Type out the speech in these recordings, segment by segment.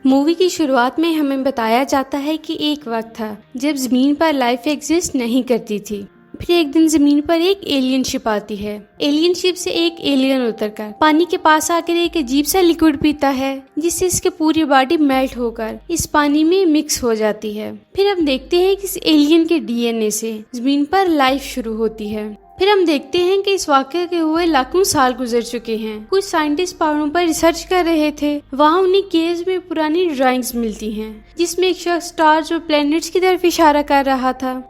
Movie की शुरुआत में हमें बताया जाता है कि एक वक्त था जब जमीन पर लाइफ एग्जिस्ट नहीं करती थी। फिर एक दिन जमीन पर एक एलियन शिप आती है। एलियन शिप से एक एलियन उतरकर पानी के पास आकर एक अजीब सा लिक्विड पीता है, जिससे इसकी पूरी बॉडी मेल्ट होकर इस पानी में मिक्स हो जाती है। फिर हम देखते हैं कि इस एलियन के डीएनए से जमीन पर लाइफ शुरू होती है। फिर हम देखते हैं कि इस वाक़ये के हुए लाखों साल गुजर चुके हैं। कुछ साइंटिस्ट पहाड़ों पर रिसर्च कर रहे थे। वहाँ उन्हें केव्स में पुरानी ड्राइंग्स मिलती हैं, जिसमें एक शख्स स्टार्स और प्लैनेट्स की तरफ इशारा कर रहा था।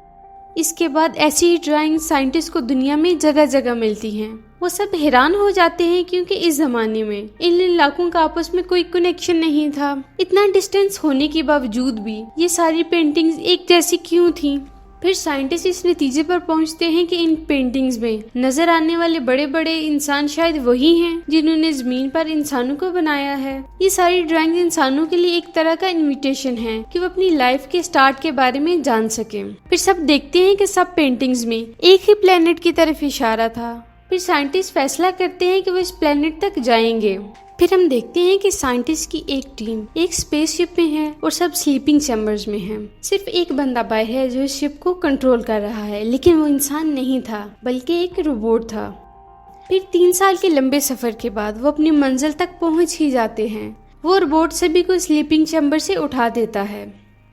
इसके बाद ऐसी ही ड्राइंग साइंटिस्ट को दुनिया में जगह जगह मिलती हैं। वो सब हैरान हो जाते हैं क्योंकि इस जमाने में इन इलाकों का आपस में कोई कनेक्शन नहीं था। इतना डिस्टेंस होने के बावजूद भी ये सारी पेंटिंग्स एक जैसी क्यों थी। फिर साइंटिस्ट इस नतीजे पर पहुंचते हैं कि इन पेंटिंग्स में नजर आने वाले बड़े बड़े इंसान शायद वही हैं जिन्होंने जमीन पर इंसानों को बनाया है। ये सारी ड्राइंग इंसानों के लिए एक तरह का इनविटेशन है कि वो अपनी लाइफ के स्टार्ट के बारे में जान सके। फिर सब देखते हैं कि सब पेंटिंग्स में एक ही प्लेनेट की तरफ इशारा था। फिर साइंटिस्ट फैसला करते हैं कि वो इस प्लेनेट तक जाएंगे। फिर हम देखते हैं कि साइंटिस्ट की एक टीम एक स्पेसशिप में है और सब स्लीपिंग चैम्बर्स में हैं। सिर्फ एक बंदा बाहर है जो इस शिप को कंट्रोल कर रहा है, लेकिन वो इंसान नहीं था बल्कि एक रोबोट था। फिर 3 साल के लंबे सफर के बाद वो अपनी मंजिल तक पहुंच ही जाते हैं। वो रोबोट सभी को स्लीपिंग चैम्बर से उठा देता है।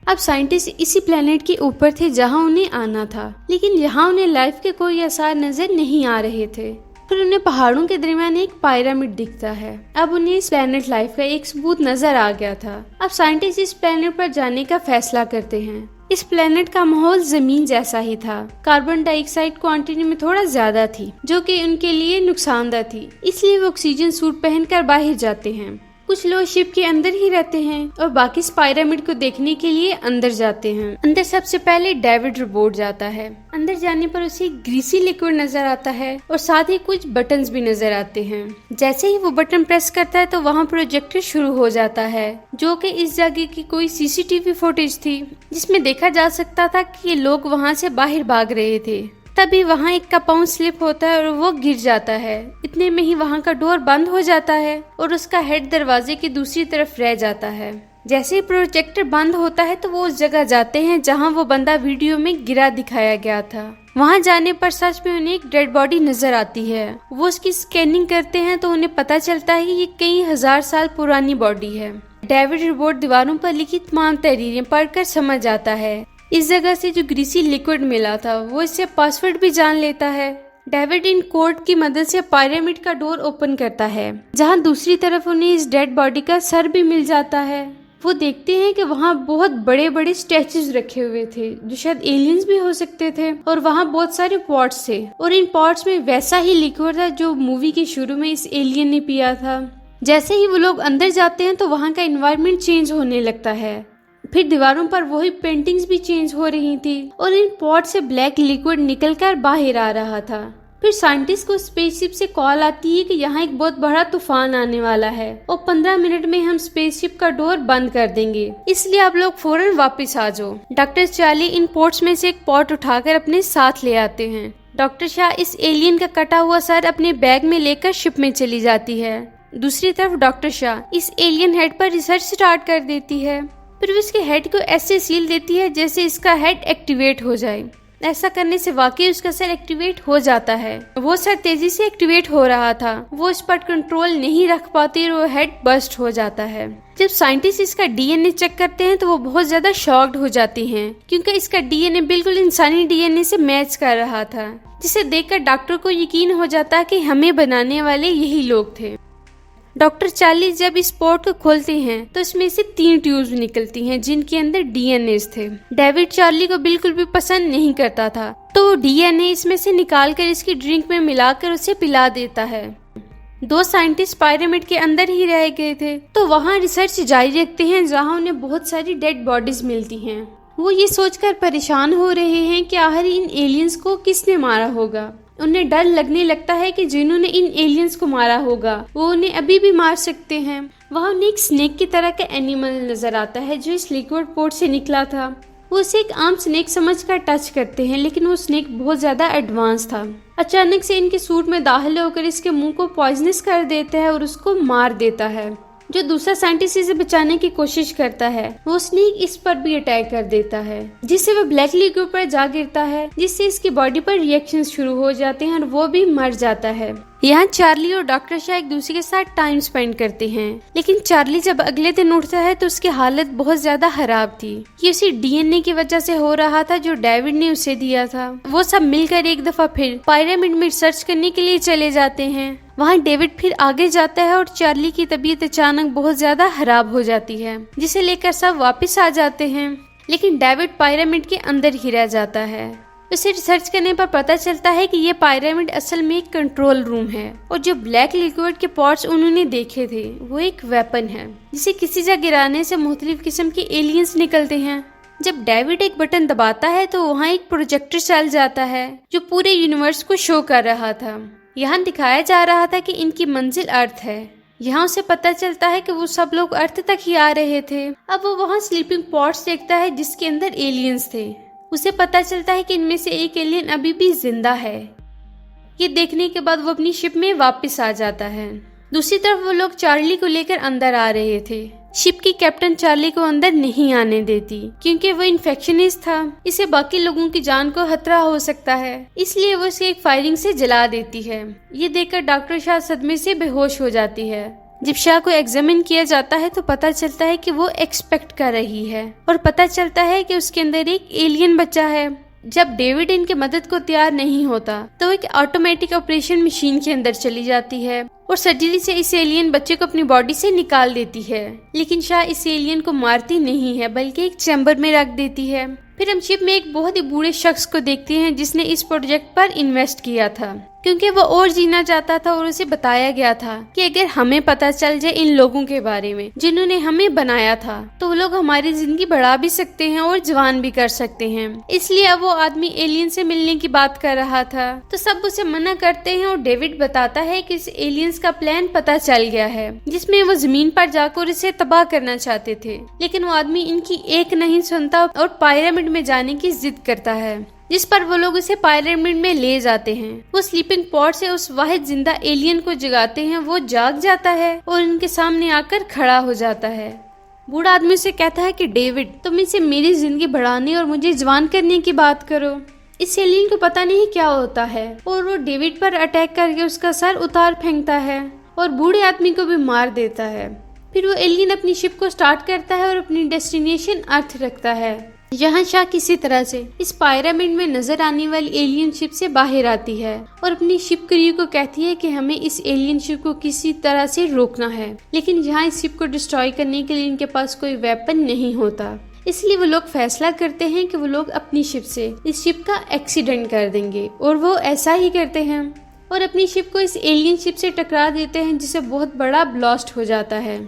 अब साइंटिस्ट इसी प्लेनेट के ऊपर थे जहां उन्हें आना था, लेकिन यहाँ उन्हें लाइफ के कोई आसार नजर नहीं आ रहे थे। फिर उन्हें पहाड़ों के दरमियान एक पिरामिड दिखता है। अब उन्हें इस प्लेनेट लाइफ का एक सबूत नजर आ गया था। अब साइंटिस्ट इस प्लेनेट पर जाने का फैसला करते हैं। इस प्लेनेट का माहौल जमीन जैसा ही था। कार्बन डाइऑक्साइड क्वांटिटी में थोड़ा ज्यादा थी, जो कि उनके लिए नुकसानदेह थी। इसलिए वो ऑक्सीजन सूट पहनकर बाहर जाते हैं। कुछ लोग शिप के अंदर ही रहते हैं और बाकी इस पिरामिड को देखने के लिए अंदर जाते हैं। अंदर सबसे पहले डेविड रोबोट जाता है। अंदर जाने पर उसे ग्रीसी लिक्विड नजर आता है और साथ ही कुछ बटन्स भी नजर आते हैं। जैसे ही वो बटन प्रेस करता है तो वहाँ प्रोजेक्टर शुरू हो जाता है, जो कि इस जगह की कोई सीसीटीवी फुटेज थी, जिसमें देखा जा सकता था कि ये लोग वहाँ से बाहर भाग रहे थे। तभी वहाँ एक का पाँव स्लिप होता है और वो गिर जाता है। इतने में ही वहाँ का डोर बंद हो जाता है और उसका हेड दरवाजे की दूसरी तरफ रह जाता है। जैसे ही प्रोजेक्टर बंद होता है तो वो उस जगह जाते हैं जहाँ वो बंदा वीडियो में गिरा दिखाया गया था। वहाँ जाने पर सच में उन्हें एक डेड बॉडी नजर आती है। वो उसकी स्कैनिंग करते हैं तो उन्हें पता चलता है कि ये कई हजार साल पुरानी बॉडी है। डेविड रोबोट दीवारों पर लिखी तमाम तहरीरें पढ़कर समझ जाता है। इस जगह से जो ग्रीसी लिक्विड मिला था वो इससे पासवर्ड भी जान लेता है। डेविड इन कोड की मदद से पिरामिड का डोर ओपन करता है, जहां दूसरी तरफ उन्हें इस डेड बॉडी का सर भी मिल जाता है। वो देखते हैं कि वहां बहुत बड़े बड़े स्टैचूज रखे हुए थे जो शायद एलियंस भी हो सकते थे, और वहां बहुत सारे पॉट्स थे और इन पॉट्स में वैसा ही लिक्विड था जो मूवी के शुरू में इस एलियन ने पिया था। जैसे ही वो लोग अंदर जाते हैं तो वहाँ का एनवायरनमेंट चेंज होने लगता है। फिर दीवारों पर वही पेंटिंग्स भी चेंज हो रही थी और इन पॉट से ब्लैक लिक्विड निकलकर बाहर आ रहा था। फिर साइंटिस्ट को स्पेसशिप से कॉल आती है कि यहाँ एक बहुत बड़ा तूफान आने वाला है और 15 मिनट में हम स्पेसशिप का डोर बंद कर देंगे, इसलिए आप लोग फौरन वापस आ जाओ। डॉक्टर चार्ली इन पॉट्स में से एक पॉट उठाकर अपने साथ ले आते हैं। डॉक्टर शाह इस एलियन का कटा हुआ सर अपने बैग में लेकर शिप में चली जाती है। दूसरी तरफ डॉक्टर शाह इस एलियन हेड पर रिसर्च स्टार्ट कर देती है। फिर वो इसके हेड को ऐसे सील देती है जैसे इसका हेड एक्टिवेट हो जाए। ऐसा करने से वाकई उसका सर एक्टिवेट हो जाता है। वो सर तेजी से एक्टिवेट हो रहा था। वो इस पर कंट्रोल नहीं रख पाती और वो हेड बस्ट हो जाता है। जब साइंटिस्ट इसका डीएनए चेक करते हैं तो वो बहुत ज्यादा शॉक्ड हो जाती हैं, क्योंकि इसका डीएनए बिल्कुल इंसानी डीएनए से मैच कर रहा था, जिसे देखकर डॉक्टर को यकीन हो जाता है कि हमें बनाने वाले यही लोग थे। डॉक्टर चार्ली जब इस पॉट को खोलते हैं तो इसमें से 3 ट्यूब्स निकलती हैं जिनके अंदर डीएनए थे। डेविड चार्ली को बिल्कुल भी पसंद नहीं करता था, तो डीएनए इसमें से निकालकर इसकी ड्रिंक में मिलाकर उसे पिला देता है। 2 साइंटिस्ट पिरामिड के अंदर ही रह गए थे, तो वहाँ रिसर्च जारी रखते हैं जहाँ उन्हें बहुत सारी डेड बॉडीज मिलती हैं। वो ये सोचकर परेशान हो रहे हैं कि आखिर इन एलियंस को किसने मारा होगा। उन्हें डर लगने लगता है कि जिन्होंने इन एलियंस को मारा होगा वो उन्हें अभी भी मार सकते हैं। वहाँ उन्हें एक स्नेक की तरह का एनिमल नजर आता है जो इस लिक्विड पोर्ट से निकला था। वो उसे एक आम स्नेक समझकर टच करते हैं, लेकिन वो स्नेक बहुत ज्यादा एडवांस था। अचानक से इनके सूट में दाखिल होकर इसके मुंह को पॉइजनस कर देता है और उसको मार देता है। जो दूसरा साइंटिस्ट इसे बचाने की कोशिश करता है वो स्नेक इस पर भी अटैक कर देता है, जिससे वो ब्लैक लिक्विड पर जा गिरता है, जिससे इसकी बॉडी पर रिएक्शन शुरू हो जाते हैं और वो भी मर जाता है। यहाँ चार्ली और डॉक्टर शाह एक दूसरे के साथ टाइम स्पेंड करते हैं, लेकिन चार्ली जब अगले दिन उठता है तो उसकी हालत बहुत ज्यादा खराब थी। ये उसी डीएनए की वजह से हो रहा था जो डेविड ने उसे दिया था। वो सब मिलकर एक दफा फिर पिरामिड में सर्च करने के लिए चले जाते हैं। वहाँ डेविड फिर आगे जाता है और चार्ली की तबीयत अचानक बहुत ज्यादा खराब हो जाती है, जिसे लेकर सब वापस आ जाते हैं। लेकिन डेविड पिरामिड के अंदर ही रह जाता है। उसे रिसर्च करने पर पता चलता है कि ये पिरामिड असल में एक कंट्रोल रूम है और जो ब्लैक लिक्विड के पॉट्स उन्होंने देखे थे वो एक वेपन है, जिसे किसी जगह गिराने से मुख्तलिफ किस्म के एलियंस निकलते हैं। जब डेविड एक बटन दबाता है तो वहाँ एक प्रोजेक्टर चल जाता है जो पूरे यूनिवर्स को शो कर रहा था। यहाँ दिखाया जा रहा था कि इनकी मंजिल अर्थ है। यहाँ उसे पता चलता है कि वो सब लोग अर्थ तक ही आ रहे थे। अब वो वहाँ स्लीपिंग पॉट्स देखता है जिसके अंदर एलियंस थे। उसे पता चलता है कि इनमें से एक एलियन अभी भी जिंदा है। ये देखने के बाद वो अपनी शिप में वापस आ जाता है। दूसरी तरफ वो लोग चार्ली को लेकर अंदर आ रहे थे। शिप की कैप्टन चार्ली को अंदर नहीं आने देती क्योंकि वो इन्फेक्शनिस्ट था, इसे बाकी लोगों की जान को खतरा हो सकता है, इसलिए वो उसे एक फायरिंग से जला देती है। ये देखकर डॉक्टर शाह सदमे से बेहोश हो जाती है। जब शाह को एग्जामिन किया जाता है तो पता चलता है कि वो एक्सपेक्ट कर रही है और पता चलता है कि उसके अंदर एक एलियन बच्चा है। जब डेविड इनके मदद को तैयार नहीं होता तो एक ऑटोमेटिक ऑपरेशन मशीन के अंदर चली जाती है और सर्जरी से इस एलियन बच्चे को अपनी बॉडी से निकाल देती है। लेकिन शाह इस एलियन को मारती नहीं है बल्कि एक चैम्बर में रख देती है। फिर हम शिप में एक बहुत ही बूढ़े शख्स को देखते हैं जिसने इस प्रोजेक्ट पर इन्वेस्ट किया था क्योंकि वो और जीना चाहता था और उसे बताया गया था कि अगर हमें पता चल जाए इन लोगों के बारे में जिन्होंने हमें बनाया था तो वो लोग हमारी जिंदगी बढ़ा भी सकते हैं और जवान भी कर सकते हैं। इसलिए अब वो आदमी एलियन से मिलने की बात कर रहा था तो सब उसे मना करते हैं और डेविड बताता है कि इस एलियंस का प्लान पता चल गया है जिसमें वो जमीन पर जाकर इसे तबाह करना चाहते थे। लेकिन वो आदमी इनकी एक नहीं सुनता और पिरामिड में जाने की जिद करता है, जिस पर वो लोग उसे पिरामिड में ले जाते हैं। वो स्लीपिंग पॉड से उस वाहिद जिंदा एलियन को जगाते हैं। वो जाग जाता है और उनके सामने आकर खड़ा हो जाता है। बूढ़ा आदमी उसे कहता है कि डेविड, तुम इसे मेरी जिंदगी बढ़ाने और मुझे जवान करने की बात करो। इस एलियन को पता नहीं क्या होता है और वो डेविड पर अटैक करके उसका सर उतार फेंकता है और बूढ़े आदमी को भी मार देता है। फिर वो एलियन अपनी शिप को स्टार्ट करता है और अपनी डेस्टिनेशन अर्थ रखता है। यहाँ शाह किसी तरह से इस पिरामिड में नजर आने वाली एलियन शिप से बाहर आती है और अपनी शिप क्रू को कहती है कि हमें इस एलियन शिप को किसी तरह से रोकना है। लेकिन यहाँ इस शिप को डिस्ट्रॉय करने के लिए इनके पास कोई वेपन नहीं होता, इसलिए वो लोग फैसला करते हैं कि वो लोग अपनी शिप से इस शिप का एक्सीडेंट कर देंगे और वो ऐसा ही करते हैं और अपनी शिप को इस एलियन शिप से टकरा देते हैं जिससे बहुत बड़ा ब्लास्ट हो जाता है।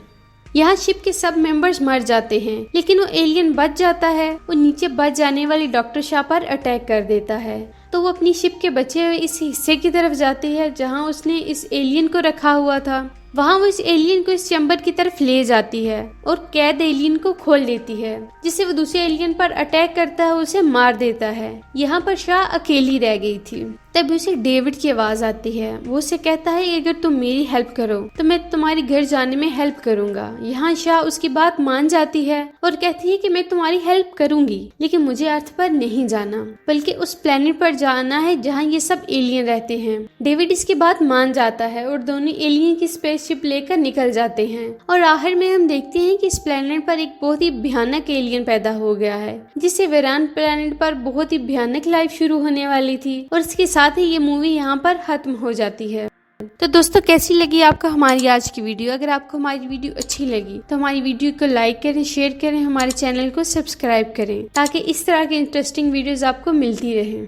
यहाँ शिप के सब मेंबर्स मर जाते हैं लेकिन वो एलियन बच जाता है। वो नीचे बच जाने वाली डॉक्टर शाह पर अटैक कर देता है तो वो अपनी शिप के बचे हुए इस हिस्से की तरफ जाती है जहाँ उसने इस एलियन को रखा हुआ था। वहाँ वो इस एलियन को इस चैम्बर की तरफ ले जाती है और कैद एलियन को खोल देती है, जिससे वो दूसरे एलियन पर अटैक करता है, उसे मार देता है। यहाँ पर शाह अकेली रह गई थी। तब उसे डेविड की आवाज आती है। वो उसे कहता है कि अगर तुम मेरी हेल्प करो तो मैं तुम्हारे घर जाने में हेल्प करूंगा। यहाँ शाह उसकी बात मान जाती है और कहती है कि मैं तुम्हारी हेल्प करूंगी लेकिन मुझे अर्थ पर नहीं जाना बल्कि उस प्लेनेट पर जाना है जहाँ ये सब एलियन रहते हैं। डेविड इसकी बात मान जाता है और दोनों एलियन की स्पेसशिप लेकर निकल जाते हैं और आखिर में हम देखते हैं कि इस प्लेनेट पर एक बहुत ही भयानक एलियन पैदा हो गया है जिससे वेरान प्लेनेट पर बहुत ही भयानक लाइफ शुरू होने वाली थी और इसके साथ ही ये मूवी यहाँ पर खत्म हो जाती है। तो दोस्तों, कैसी लगी आपको हमारी आज की वीडियो? अगर आपको हमारी वीडियो अच्छी लगी तो हमारी वीडियो को लाइक करें, शेयर करें, हमारे चैनल को सब्सक्राइब करें ताकि इस तरह के इंटरेस्टिंग वीडियोस आपको मिलती रहें।